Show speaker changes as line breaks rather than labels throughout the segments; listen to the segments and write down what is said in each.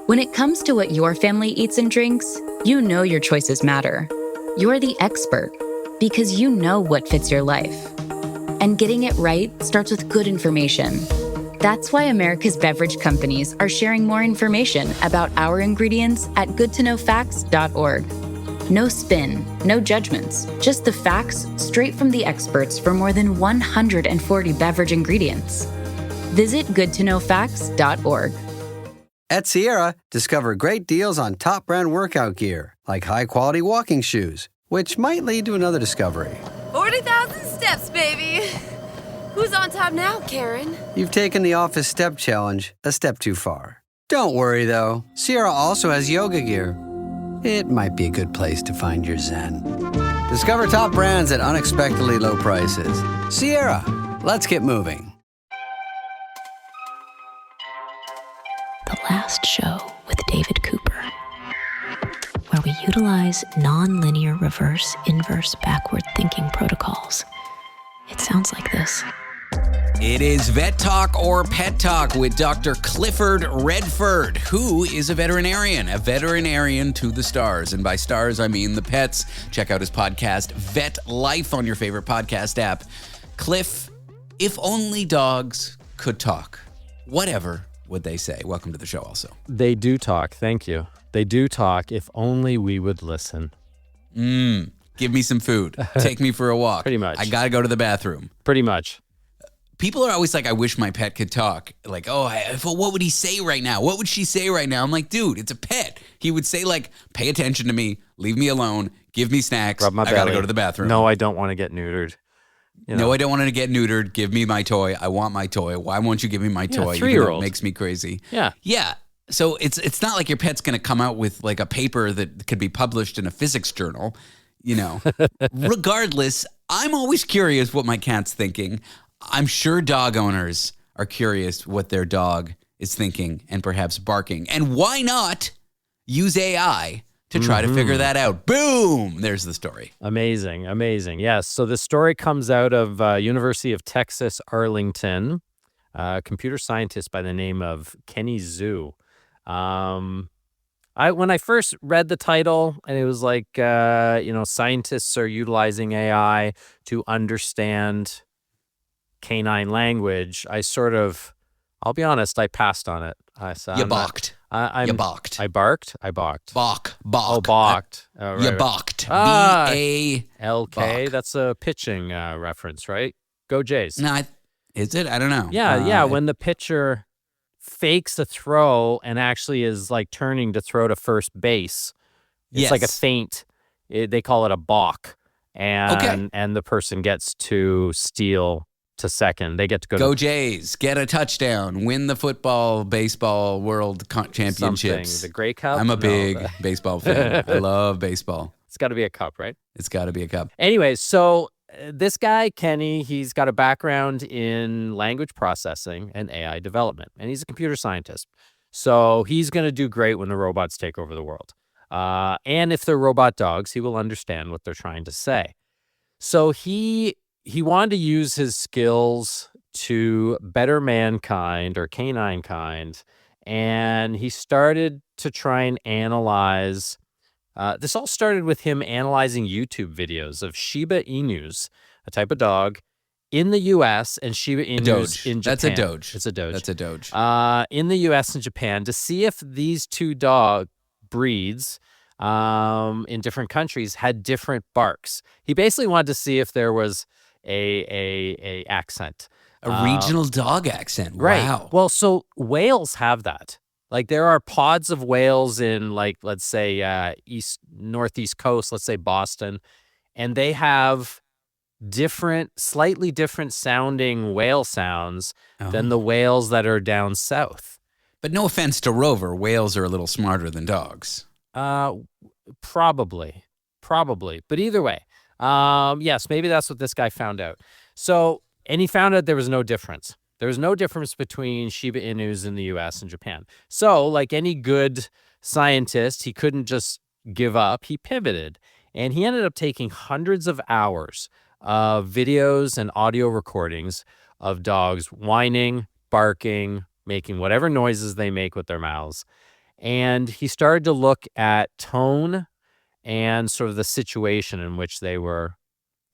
When it comes to what your family eats and drinks, you know your choices matter. You're the expert because you know what fits your life. And getting it right starts with good information. That's why America's beverage companies are sharing more information about our ingredients at goodtoknowfacts.org. No spin, no judgments, just the facts straight from the experts for more than 140 beverage ingredients. Visit goodtoknowfacts.org.
At Sierra, discover great deals on top brand workout gear, like high-quality walking shoes, which might lead to another discovery.
40,000 steps, baby. Who's on top now, Karen?
You've taken the office step challenge a step too far. Don't worry, though. Sierra also has yoga gear. It might be a good place to find your zen. Discover top brands at unexpectedly low prices. Sierra, let's get moving.
The Last Show with David Cooper, where we utilize non-linear reverse, inverse, backward thinking protocols. It sounds like this.
It is Vet Talk or Pet Talk with Dr. Clifford Redford, who is a veterinarian to the stars. And by stars, I mean the pets. Check out his podcast, Vet Life, on your favorite podcast app. Cliff, if only dogs could talk, whatever would they say? Welcome to the show also.
They do talk. Thank you. They do talk. If only we would listen.
Give me some food. Take me for a walk.
Pretty much.
I got to go to the bathroom.
Pretty much.
People are always like, I wish my pet could talk. Like, what would he say right now? What would she say right now? I'm like, dude, it's a pet. He would say, like, pay attention to me, leave me alone, give me snacks.
Rub my
I got to
belly.
go to the bathroom.
No, I don't want to get neutered.
No, I don't want to get neutered. Give me my toy. I want my toy. Why won't you give me my toy?
3-year-old.
It makes me crazy.
Yeah.
Yeah. So it's not like your pet's going to come out with like a paper that could be published in a physics journal, you know. Regardless, I'm always curious what my cat's thinking. I'm sure dog owners are curious what their dog is thinking and perhaps barking. And why not use AI to try to figure that out? Boom! There's the story.
Amazing. Yes. So the story comes out of University of Texas, Arlington. A computer scientist by the name of Kenny Zhu. When I first read the title, and it was like, scientists are utilizing AI to understand canine language, I'll be honest, I passed on it.
You balked. You balked.
I barked? I balked.
Balk.
Oh, balked. Right,
You
right.
balked.
Ah,
B-A.
LK, that's a pitching reference, right? Go Jays.
No, is it? I don't know.
Yeah, when the pitcher fakes a throw and actually is like turning to throw to first base. It's like a feint. They call it a balk. And the person gets to steal to second. They get to
go Jays, get a touchdown, win the football, baseball world championships.
Something. The Grey Cup?
I'm a big baseball fan. I love baseball.
It's got to be a cup, right?
It's got to be a cup.
Anyway, so this guy, Kenny, he's got a background in language processing and AI development, and he's a computer scientist. So he's going to do great when the robots take over the world. And if they're robot dogs, he will understand what they're trying to say. So he wanted to use his skills to better mankind or canine kind, and he started to try and analyze. This all started with him analyzing YouTube videos of Shiba Inus, a type of dog, in the U.S. and Shiba Inus in Japan.
That's a Doge.
It's a Doge.
That's a Doge.
In the U.S. and Japan, to see if these two dog breeds in different countries had different barks. He basically wanted to see if there was a accent.
A regional dog accent.
Right.
Wow.
Well, so whales have that. Like there are pods of whales in, like, let's say northeast coast, let's say Boston, and they have slightly different sounding whale sounds than the whales that are down south.
But no offense to Rover, whales are a little smarter than dogs.
Probably. But either way, yes, maybe that's what this guy found out. So, and he found out there was no difference. There was no difference between Shiba Inus in the U.S. and Japan. So, like any good scientist, he couldn't just give up. He pivoted, and he ended up taking hundreds of hours of videos and audio recordings of dogs whining, barking, making whatever noises they make with their mouths. And he started to look at tone and sort of the situation in which they were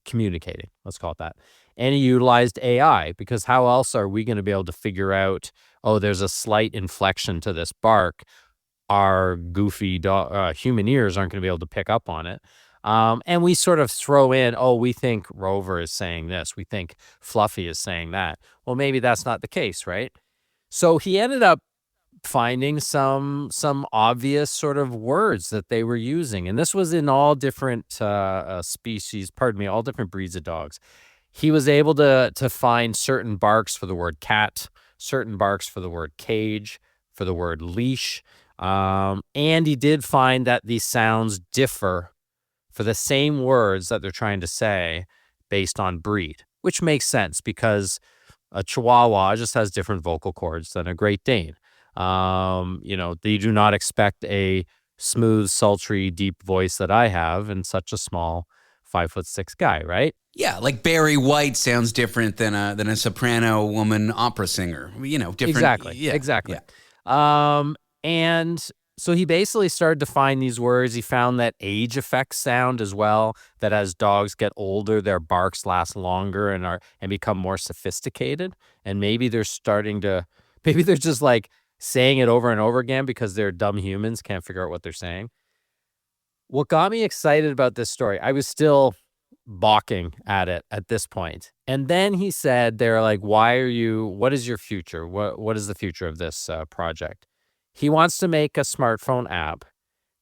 communicating. Let's call it that. And he utilized AI, because how else are we going to be able to figure out, oh, there's a slight inflection to this bark? Our goofy human ears aren't going to be able to pick up on it. And we sort of throw in, oh, we think Rover is saying this. We think Fluffy is saying that. Well, maybe that's not the case, right? So he ended up finding some obvious sort of words that they were using. And this was in all different species, pardon me, all different breeds of dogs. He was able to find certain barks for the word cat, certain barks for the word cage, for the word leash. And he did find that these sounds differ for the same words that they're trying to say based on breed, which makes sense because a Chihuahua just has different vocal cords than a Great Dane. They do not expect a smooth, sultry, deep voice that I have in such a small 5'6" guy, right?
Yeah, like Barry White sounds different than a soprano woman opera singer. Different.
Exactly.
Yeah,
Exactly.
yeah.
And so he basically started to find these words. He found that age affects sound as well, that as dogs get older, their barks last longer and become more sophisticated. And maybe they're just like saying it over and over again because they're dumb humans, can't figure out what they're saying. What got me excited about this story, I was still balking at it at this point. And then he said, they're like, what is your future? What is the future of this project? He wants to make a smartphone app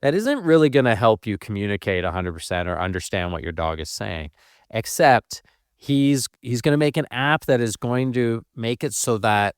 that isn't really going to help you communicate 100% or understand what your dog is saying, except he's going to make an app that is going to make it so that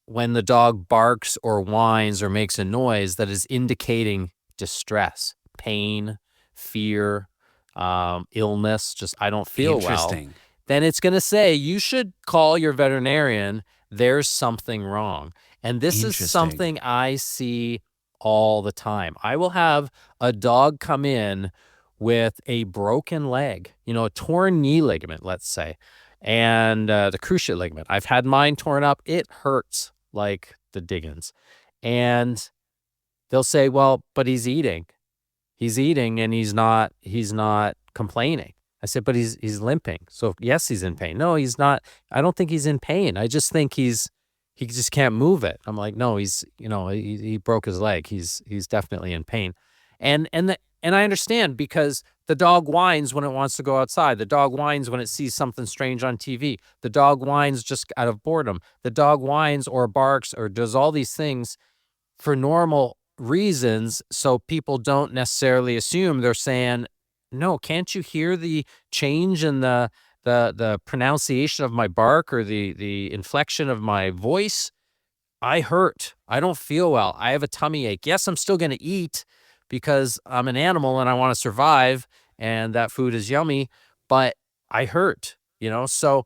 when the dog barks or whines or makes a noise that is indicating distress, pain, fear, illness, just I don't feel well,
Interesting.
then it's going to say you should call your veterinarian. There's something wrong. And this is
Interesting.
something I see all the time. I will have a dog come in with a broken leg, a torn knee ligament, let's say, and the cruciate ligament. I've had mine torn up. It hurts like the diggins. And they'll say, well, but he's eating. He's eating and he's not complaining. I said, but he's limping. So yes, he's in pain. No, he's not. I don't think he's in pain. I just think he just can't move it. I'm like, no, he broke his leg. He's definitely in pain. And I understand because the dog whines when it wants to go outside. The dog whines when it sees something strange on TV. The dog whines just out of boredom. The dog whines or barks or does all these things for normal reasons, so people don't necessarily assume they're saying, no, can't you hear the change in the pronunciation of my bark or the inflection of my voice? I hurt. I don't feel well. I have a tummy ache. Yes, I'm still going to eat because I'm an animal and I want to survive and that food is yummy, but I hurt, So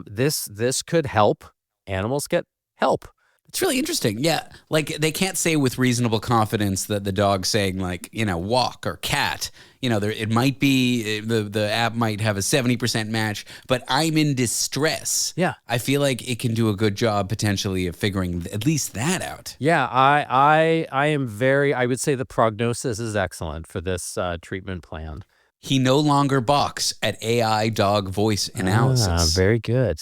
this could help animals get help.
It's really interesting. Yeah. Like they can't say with reasonable confidence that the dog's saying like, walk or cat. It might be the app might have a 70% match, but I'm in distress.
Yeah.
I feel like it can do a good job potentially of figuring at least that out.
Yeah. I would say the prognosis is excellent for this treatment plan.
He no longer balks at AI dog voice analysis.
Very good.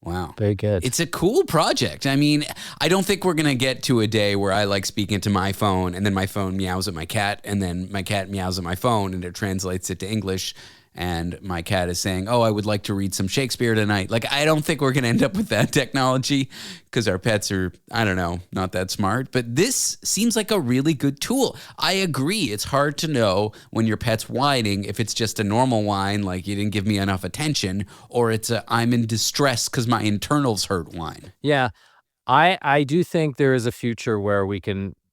Wow.
Very good.
It's a cool project. I mean, I don't think we're going to get to a day where I like speaking to my phone and then my phone meows at my cat and then my cat meows at my phone and it translates it to English and my cat is saying, oh, I would like to read some Shakespeare tonight. Like, I don't think we're going to end up with that technology because our pets are, I don't know, not that smart. But this seems like a really good tool. I agree. It's hard to know when your pet's whining if it's just a normal whine, like you didn't give me enough attention, or it's a I'm in distress because my internals hurt whine.
Yeah. I do think there is a future where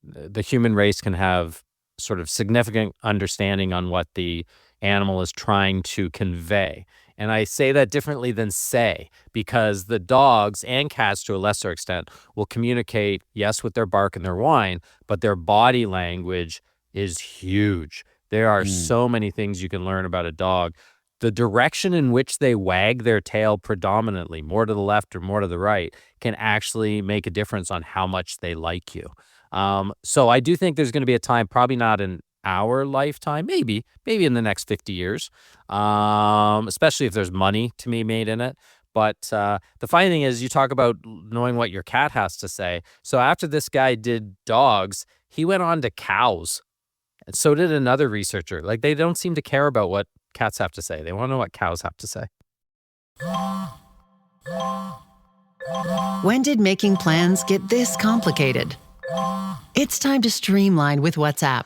the human race can have sort of significant understanding on what the animal is trying to convey. And I say that differently than say, because the dogs and cats to a lesser extent will communicate, yes, with their bark and their whine, but their body language is huge. There are so many things you can learn about a dog. The direction in which they wag their tail predominantly, more to the left or more to the right, can actually make a difference on how much they like you. So I do think there's going to be a time, probably not in our lifetime, maybe in the next 50 years, especially if there's money to be made in it. But the funny thing is, you talk about knowing what your cat has to say. So after this guy did dogs, he went on to cows. And so did another researcher. Like, they don't seem to care about what cats have to say. They want to know what cows have to say.
When did making plans get this complicated? It's time to streamline with WhatsApp,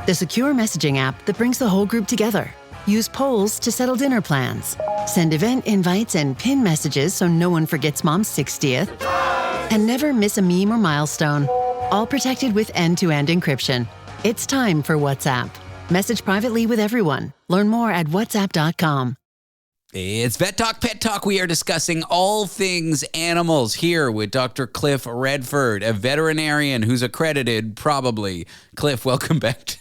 the secure messaging app that brings the whole group together. Use polls to settle dinner plans. Send event invites and pin messages so no one forgets Mom's 60th. And never miss a meme or milestone. All protected with end-to-end encryption. It's time for WhatsApp. Message privately with everyone. Learn more at whatsapp.com.
It's Vet Talk, Pet Talk. We are discussing all things animals here with Dr. Cliff Redford, a veterinarian who's accredited, probably. Cliff, welcome back.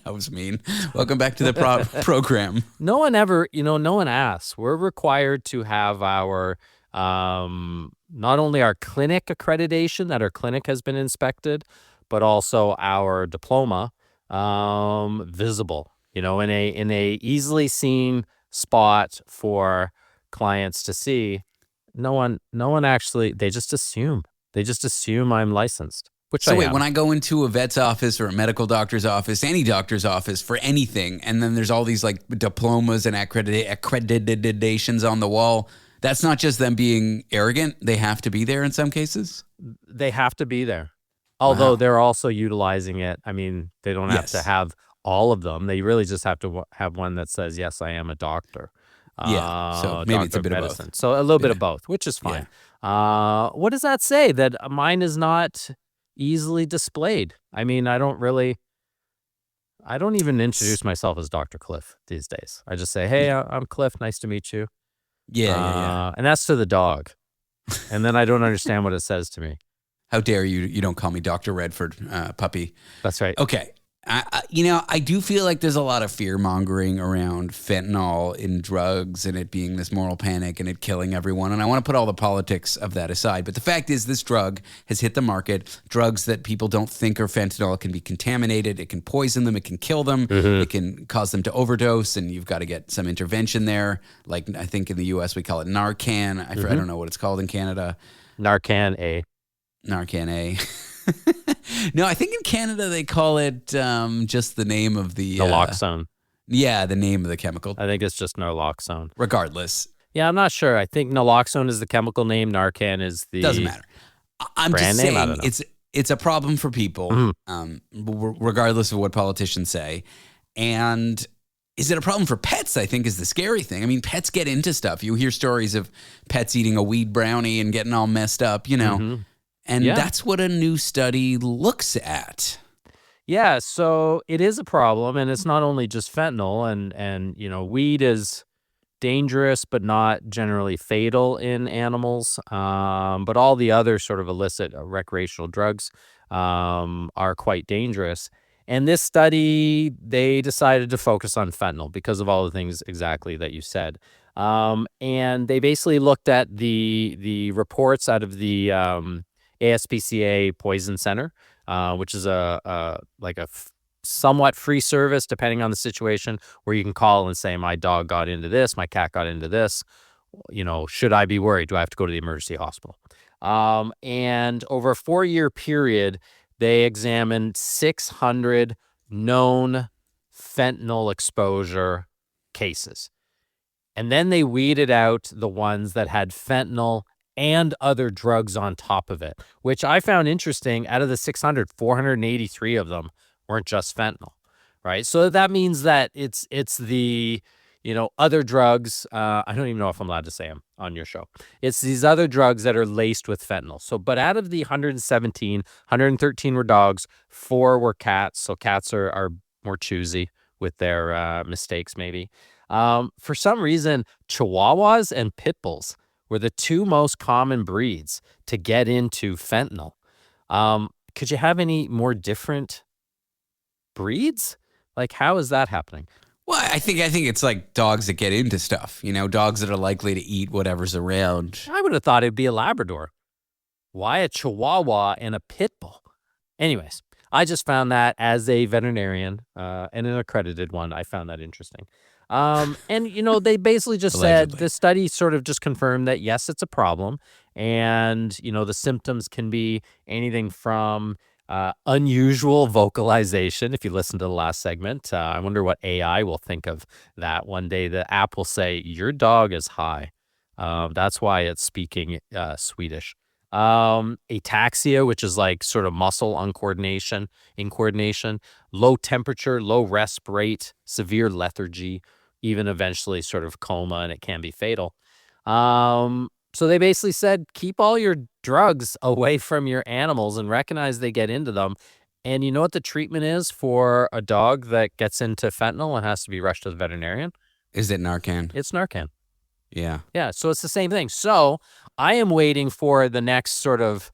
That was mean. Welcome back to the program.
No one ever, no one asks. We're required to have our, not only our clinic accreditation, that our clinic has been inspected, but also our diploma visible, in a easily seen spot for clients to see. No one actually, they just assume I'm licensed, which
So
I
wait,
am.
when I go into a vet's office or a medical doctor's office, any doctor's office for anything, and then there's all these like diplomas and accreditations on the wall, that's not just them being arrogant. They have to be there in some cases.
They have to be there. Although
Wow.
they're also utilizing it. I mean, they don't have to
Yes.
have all of them. They really just have to have one that says, yes, I am a doctor.
Yeah, so maybe it's a
doctor
bit of
medicine.
both.
So a little bit
Yeah.
of both, which is fine. What does that say? That mine is not easily displayed. I mean, I don't even introduce myself as Dr. Cliff these days. I just say, hey, I'm Cliff. Nice to meet you.
Yeah.
And that's to the dog. And then I don't understand what it says to me.
How dare you? You don't call me Dr. Redford, puppy.
That's right.
Okay. I do feel like there's a lot of fear mongering around fentanyl in drugs and it being this moral panic and it killing everyone. And I want to put all the politics of that aside. But the fact is, this drug has hit the market. Drugs that people don't think are fentanyl can be contaminated. It can poison them. It can kill them. It can cause them to overdose. And you've got to get some intervention there. Like, I think in the U.S. we call it Narcan. I don't know what it's called in Canada.
Narcan A.
Narcan A. No, I think in Canada they call it just the name of the
Naloxone.
Yeah, the name of the chemical.
I think it's just naloxone.
Regardless,
Yeah, I'm not sure. I think naloxone is the chemical name. Narcan is the
doesn't matter. I'm
brand
just
name? I
saying
don't know.
it's a problem for people, regardless of what politicians say. And is it a problem for pets? I think is the scary thing. I mean, pets get into stuff. You hear stories of pets eating a weed brownie and getting all messed up, And
Yeah.
that's what a new study looks at.
Yeah, so it is a problem, and it's not only just fentanyl, and weed is dangerous but not generally fatal in animals. But all the other sort of illicit recreational drugs are quite dangerous. And this study, they decided to focus on fentanyl because of all the things exactly that you said. And they basically looked at the reports out of the ASPCA Poison Center, which is a somewhat free service, depending on the situation, where you can call and say, my dog got into this, my cat got into this. Should I be worried? Do I have to go to the emergency hospital? And over a 4-year period, they examined 600 known fentanyl exposure cases. And then they weeded out the ones that had fentanyl and other drugs on top of it, which I found interesting. Out of the 600, 483 of them weren't just fentanyl, right? So that means that it's the, other drugs. I don't even know if I'm allowed to say them on your show. It's these other drugs that are laced with fentanyl. So, but out of the 117, 113 were dogs, 4 were cats. So cats are more choosy with their mistakes, maybe. For some reason, Chihuahuas and Pit Bulls were the 2 most common breeds to get into fentanyl. Could you have any more different breeds? Like, how is that happening?
Well, I think it's like dogs that get into stuff, dogs that are likely to eat whatever's around.
I would have thought it'd be a Labrador. Why a Chihuahua and a Pit Bull? Anyways, I just found that as a veterinarian and an accredited one, I found that interesting. And, they basically just said
Allegedly.
the study sort of just confirmed that, yes, it's a problem. And, the symptoms can be anything from unusual vocalization. If you listen to the last segment, I wonder what AI will think of that one day. The app will say, your dog is high. That's why it's speaking Swedish. Ataxia, which is like sort of muscle incoordination, low temperature, low resp rate, severe lethargy, even eventually sort of coma, and it can be fatal. So they basically said, keep all your drugs away from your animals and recognize they get into them. And you know what the treatment is for a dog that gets into fentanyl and has to be rushed to the veterinarian?
Is it Narcan?
It's Narcan.
Yeah.
Yeah, so it's the same thing. So I am waiting for the next sort of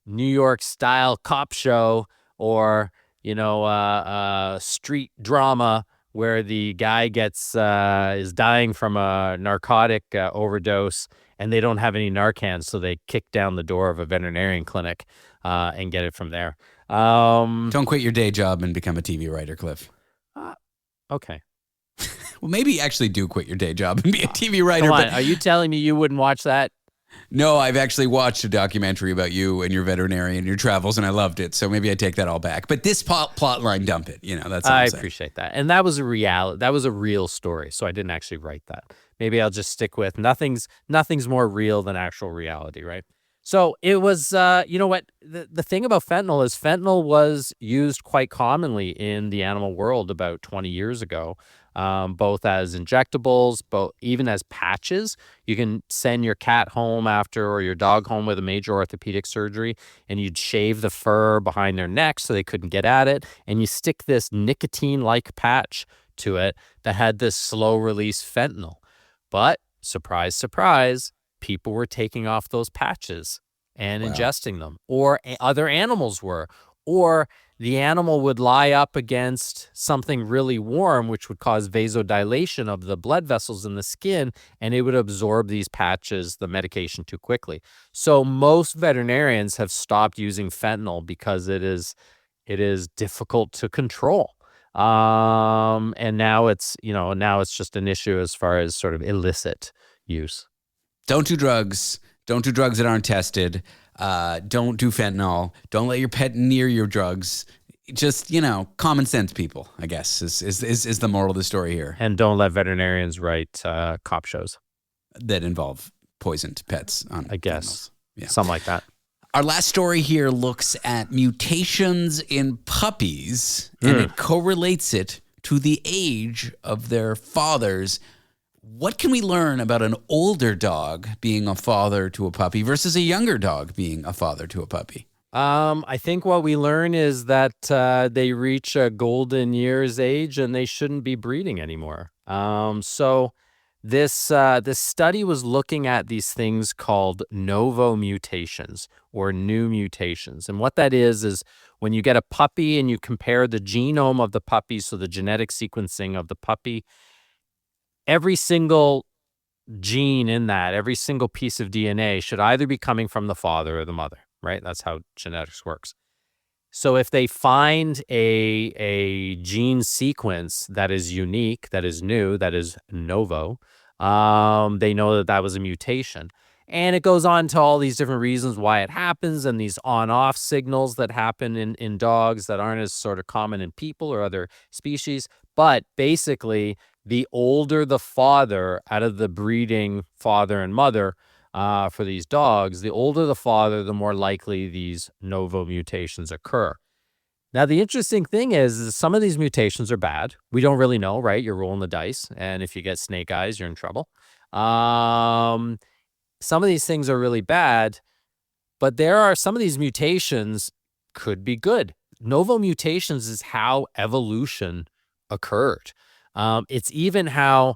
New York style cop show or street drama where the guy is dying from a narcotic overdose and they don't have any Narcan, so they kick down the door of a veterinarian clinic and get it from there.
Don't quit your day job and become a TV writer, Cliff.
Okay.
Well, maybe actually do quit your day job and be a TV writer.
Come on,
But
are you telling me you wouldn't watch that?
no, I've actually watched a documentary about you and your veterinarian and your travels, and I loved it. So maybe I take that all back. But this plot line, dump it. That's all
I
I'm saying.
appreciate that. And that was a reality. That was a real story. So I didn't actually write that. Maybe I'll just stick with nothing's more real than actual reality, right? So it was, you know what? The thing about fentanyl is fentanyl was used quite commonly in the animal world about 20 years ago, both as injectables, even as patches. You can send your cat home or your dog home with a major orthopedic surgery, and you'd shave the fur behind their neck so they couldn't get at it, and you stick this nicotine-like patch to it that had this slow-release fentanyl. But, surprise, surprise, people were taking off those patches and ingesting them, or other animals were, or the animal would lie up against something really warm, which would cause vasodilation of the blood vessels in the skin, and it would absorb these patches, the medication, too quickly. So most veterinarians have stopped using fentanyl because it is difficult to control. And now it's just an issue as far as sort of illicit use.
Don't do drugs. Don't do drugs that aren't tested. Don't do fentanyl. Don't let your pet near your drugs. Just, common sense, people, I guess, is the moral of the story here.
And don't let veterinarians write cop shows
that involve poisoned pets on
I guess.
Fentanyls. Yeah.
Something like that.
Our last story here looks at mutations in puppies, and it correlates it to the age of their fathers. What can we learn about an older dog being a father to a puppy versus a younger dog being a father to a puppy?
I think what we learn is that they reach a golden years age and they shouldn't be breeding anymore. So this study was looking at these things called novo mutations or new mutations. And what that is when you get a puppy and you compare the genome of the puppy, so the genetic sequencing of the puppy, every single gene in that, every single piece of DNA should either be coming from the father or the mother, right? That's how genetics works. So if they find a gene sequence that is unique, that is new, that is novo, they know that was a mutation. And it goes on to all these different reasons why it happens and these on-off signals that happen in dogs that aren't as sort of common in people or other species. But basically, the older the father out of the breeding father and mother for these dogs, the older the father, the more likely these novo mutations occur. Now, the interesting thing is some of these mutations are bad. We don't really know, right? You're rolling the dice. And if you get snake eyes, you're in trouble. Some of these things are really bad, but some of these mutations could be good. Novo mutations is how evolution occurred. It's even how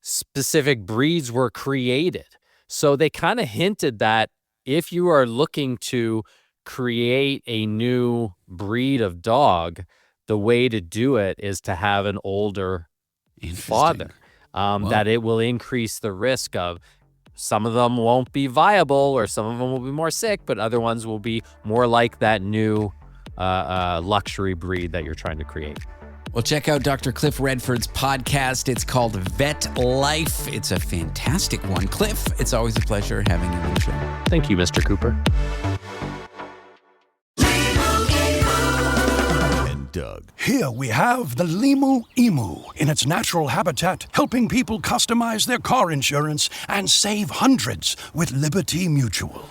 specific breeds were created. So they kind of hinted that if you are looking to create a new breed of dog, the way to do it is to have an older father, that it will increase the risk of Some of them won't be viable, or some of them will be more sick, but other ones will be more like that new luxury breed that you're trying to create.
Well, check out Dr. Cliff Redford's podcast. It's called Vet Life. It's a fantastic one. Cliff, it's always a pleasure having you on the show.
Thank you, Mr. Cooper.
Doug. Here we have the Limu Emu in its natural habitat, helping people customize their car insurance and save hundreds with Liberty Mutual.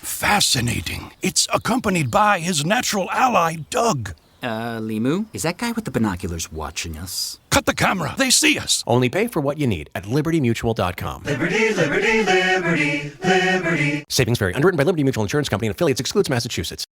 Fascinating. It's accompanied by his natural ally, Doug.
Limu, is that guy with the binoculars watching us?
Cut the camera. They see us.
Only pay for what you need at libertymutual.com.
Liberty, liberty, liberty, liberty.
Savings vary. Underwritten by Liberty Mutual Insurance Company and affiliates. Excludes Massachusetts.